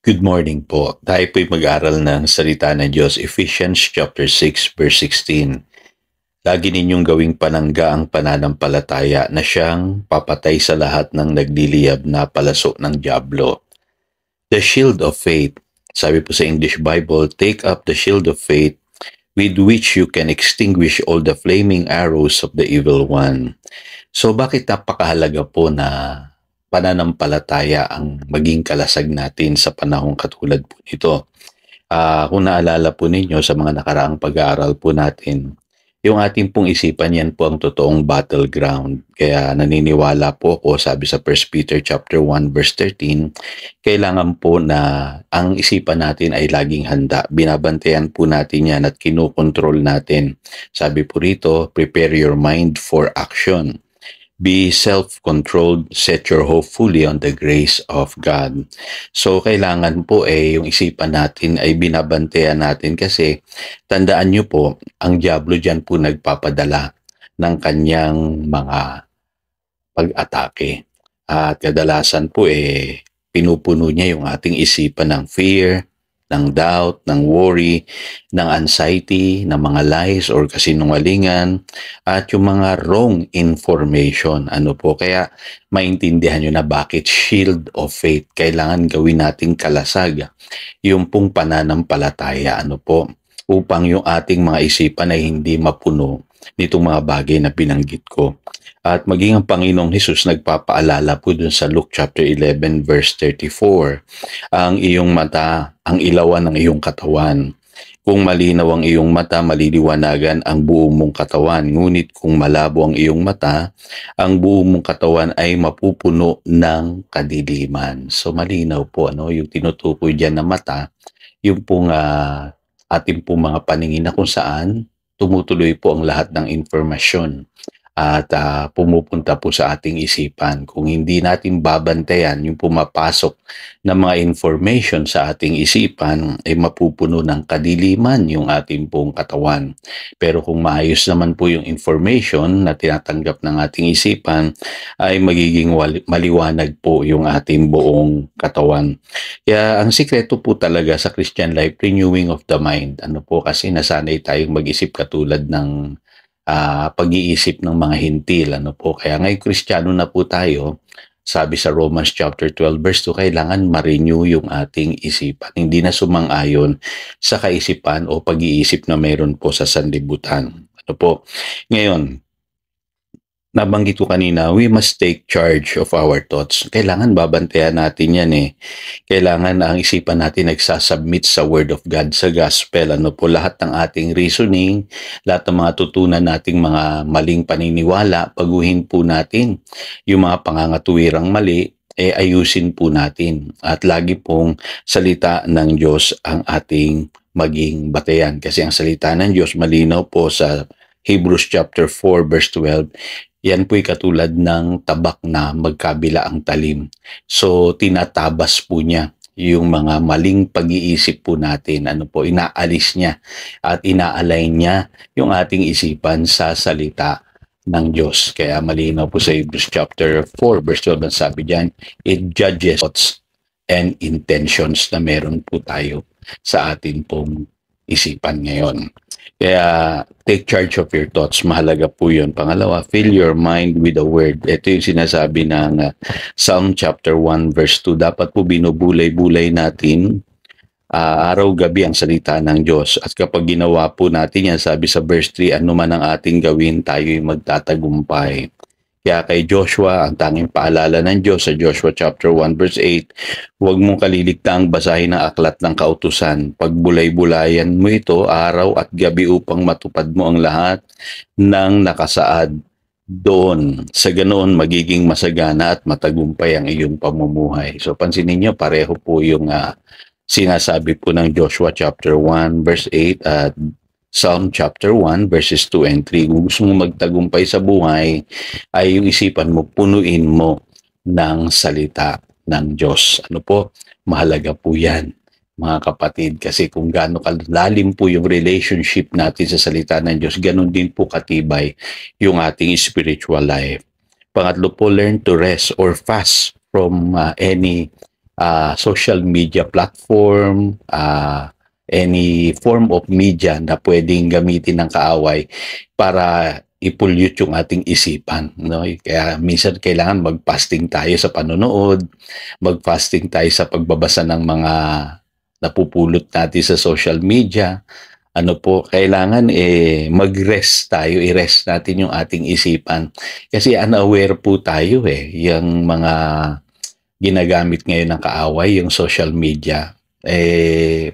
Good morning po. Tayo po'y mag-aral ng salita ng Diyos, Ephesians chapter 6, verse 16. Lagi ninyong gawing panangga ang pananampalataya na siyang papatay sa lahat ng nagliliyab na palaso ng dyablo. The shield of faith. Sabi po sa English Bible, take up the shield of faith with which you can extinguish all the flaming arrows of the evil one. So bakit napakahalaga po na pananampalataya ang maging kalasag natin sa panahong katulad po nito? Kung naalala po ninyo sa mga nakaraang pag-aaral po natin, yung ating pong isipan yan po ang totoong battleground. Kaya naniniwala po ako, sabi sa 1 Peter chapter 1 verse 13, kailangan po na ang isipan natin ay laging handa. Binabantayan po natin yan at kinukontrol natin. Sabi po rito, prepare your mind for action. Be self-controlled, set your hope fully on the grace of God. So, kailangan po yung isipan natin ay binabantayan natin kasi tandaan nyo po, ang dyablo dyan po nagpapadala ng kanyang mga pag-atake. At kadalasan po pinupuno niya yung ating isipan ng fear, ng doubt, ng worry, ng anxiety, ng mga lies or kasinungalingan, at yung mga wrong information. Kaya maintindihan nyo na bakit shield of faith. Kailangan gawin nating kalasag yung pong pananampalataya. Upang yung ating mga isipan ay hindi mapuno nitong mga bagay na binanggit ko. At maging ang Panginoong Hesus nagpapaalala po dun sa Luke chapter 11 verse 34, ang iyong mata, ang ilawan ng iyong katawan. Kung malinaw ang iyong mata, maliliwanagan ang buong mong katawan. Ngunit kung malabo ang iyong mata, ang buong mong katawan ay mapupuno ng kadiliman. So malinaw po, yung tinutukoy dyan na mata, yung pong ating pong mga paningin na kung saan tumutuloy po ang lahat ng informasyon at pumupunta po sa ating isipan. Kung hindi natin babantayan yung pumapasok na mga information sa ating isipan, ay mapupuno ng kadiliman yung ating pong katawan. Pero kung maayos naman po yung information na tinatanggap ng ating isipan, ay magiging maliwanag po yung ating buong katawan. Kaya ang sikreto po talaga sa Christian life, renewing of the mind. Kasi nasanay tayong mag-isip katulad ng pag-iisip ng mga hintil. Kaya ngayon Kristiyano na po tayo, sabi sa Romans chapter 12 verse 2, kailangan ma-renew yung ating isipan. Hindi na sumang-ayon sa kaisipan o pag-iisip na meron po sa sanlibutan. Ngayon, nabanggit ko kanina, we must take charge of our thoughts. Kailangan babantayan natin yan Kailangan na ang isipan natin nagsasubmit sa Word of God, sa Gospel. Lahat ng ating reasoning, lahat ng mga tutunan nating mga maling paniniwala, baguhin po natin. Yung mga pangangatuwirang mali, ayusin po natin. At lagi pong salita ng Diyos ang ating maging batayan. Kasi ang salita ng Diyos malinaw po sa Hebrews chapter 4 verse 12, yan po'y katulad ng tabak na magkabila ang talim. So, tinatabas po niya yung mga maling pag-iisip po natin. Inaalis niya at inaalign niya yung ating isipan sa salita ng Diyos. Kaya malinaw po sa Hebrews chapter 4 verse 12, ang sabi diyan, it judges thoughts and intentions na meron po tayo sa atin pong isipan ngayon. Kaya take charge of your thoughts. Mahalaga po yun. Pangalawa, fill your mind with the word. Ito yung sinasabi ng Psalm chapter 1 verse 2. Dapat po binubulay-bulay natin araw-gabi ang salita ng Diyos. At kapag ginawa po natin yan, sabi sa verse 3, ano man ang ating gawin, tayo'y magtatagumpay. Kaya kay Joshua, ang tanging paalala ng Diyos sa Joshua chapter 1 verse 8, huwag mong kaliligtaang basahin ang aklat ng kautusan. Pagbulay-bulayan mo ito araw at gabi upang matupad mo ang lahat ng nakasaad doon. Sa ganoon, magiging masagana at matagumpay ang iyong pamumuhay. So pansinin niyo, pareho po yung sinasabi po ng Joshua chapter 1 verse 8 at Psalm chapter 1 verses 2 and 3. Kung gusto mo magtagumpay sa buhay, ay yung isipan mo, punuin mo ng salita ng Diyos. Mahalaga po yan, mga kapatid, kasi kung gaano kalalim po yung relationship natin sa salita ng Diyos, ganun din po katibay yung ating spiritual life. Pangatlo po, learn to rest or fast from any social media platform, any form of media na pwedeng gamitin ng kaaway para i-pollute yung ating isipan, no? Kaya minsan kailangan mag-fasting tayo sa panonood, mag-fasting tayo sa pagbabasa ng mga napupulot natin sa social media. Ano po, kailangan mag-rest tayo, i-rest natin yung ating isipan. Kasi unaware po tayo yung mga ginagamit ngayon ng kaaway, yung social media,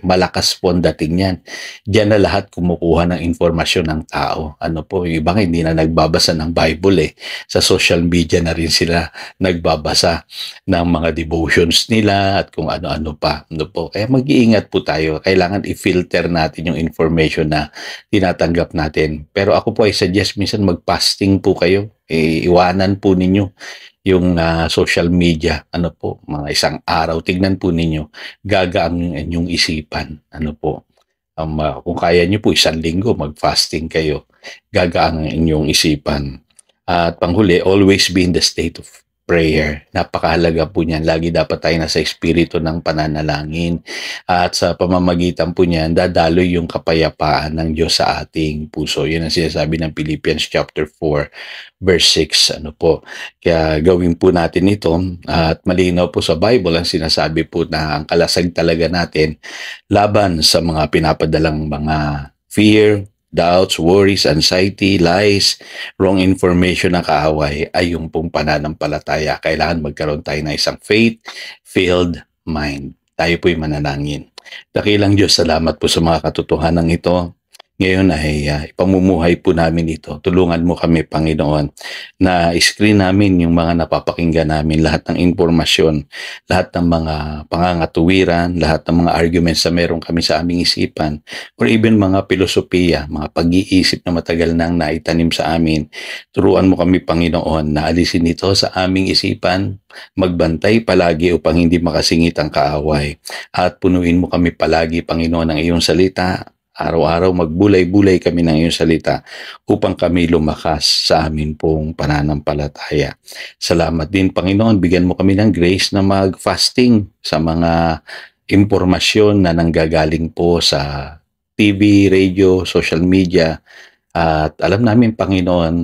malakas po ang dating yan. Diyan na lahat kumukuha ng informasyon ng tao. Ano po, yung iba nga hindi na nagbabasa ng Bible Sa social media na rin sila nagbabasa ng mga devotions nila at kung ano-ano pa. Ano po, kaya mag-iingat po tayo. Kailangan i-filter natin yung information na tinatanggap natin. Pero ako po ay suggest minsan mag-fasting po kayo. Iwanan po ninyo yung social media, ano po, mga isang araw, tignan po ninyo, gagaan yung inyong isipan, ano po. Kung kaya nyo po, isang linggo, mag-fasting kayo, gagaan ang inyong isipan. At panghuli, always be in the state of prayer. Napakahalaga po niyan. Lagi dapat tayo nasa espiritu ng pananalangin. At sa pamamagitan po niyan, dadaloy yung kapayapaan ng Diyos sa ating puso. Yun ang sinasabi ng Philippians chapter 4, verse 6. Ano po? Kaya gawin po natin ito. At malinaw po sa Bible ang sinasabi po na ang kalasag talaga natin laban sa mga pinapadalang mga fear, doubts, worries, anxiety, lies, wrong information ng kaaway ay yung pong pananampalataya. Kailangan magkaroon tayo ng isang faith-filled mind. Tayo po'y mananangin. Dakilang Diyos, salamat po sa mga katotohanan ito. Ngayon ay ipamumuhay po namin ito. Tulungan mo kami, Panginoon, na screen namin yung mga napapakinggan namin, lahat ng informasyon, lahat ng mga pangangatuwiran, lahat ng mga arguments na meron kami sa aming isipan, or even mga filosofiya, mga pag-iisip na matagal nang naitanim sa amin. Turuan mo kami, Panginoon, na alisin ito sa aming isipan, magbantay palagi upang hindi makasingit ang kaaway. At punuin mo kami palagi, Panginoon, ng iyong salita. Araw-araw magbulay-bulay kami ng iyong salita upang kami lumakas sa amin pong pananampalataya. Salamat din, Panginoon. Bigyan mo kami ng grace na mag-fasting sa mga impormasyon na nanggagaling po sa TV, radio, social media. At alam namin, Panginoon,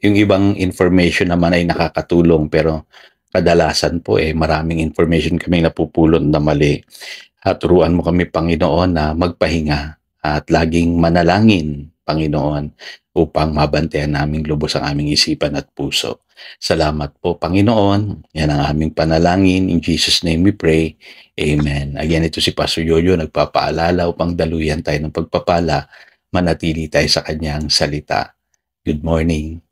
yung ibang information naman ay nakakatulong pero kadalasan po maraming information kami napupulot na mali. At turuan mo kami, Panginoon, na magpahinga at laging manalangin, Panginoon, upang mabantayan naming lubos ang aming isipan at puso. Salamat po, Panginoon. Yan ang aming panalangin. In Jesus' name we pray. Amen. Again, ito si Pastor Yoyo, nagpapaalala upang daluyan tayo ng pagpapala, manatili tayo sa kanyang salita. Good morning.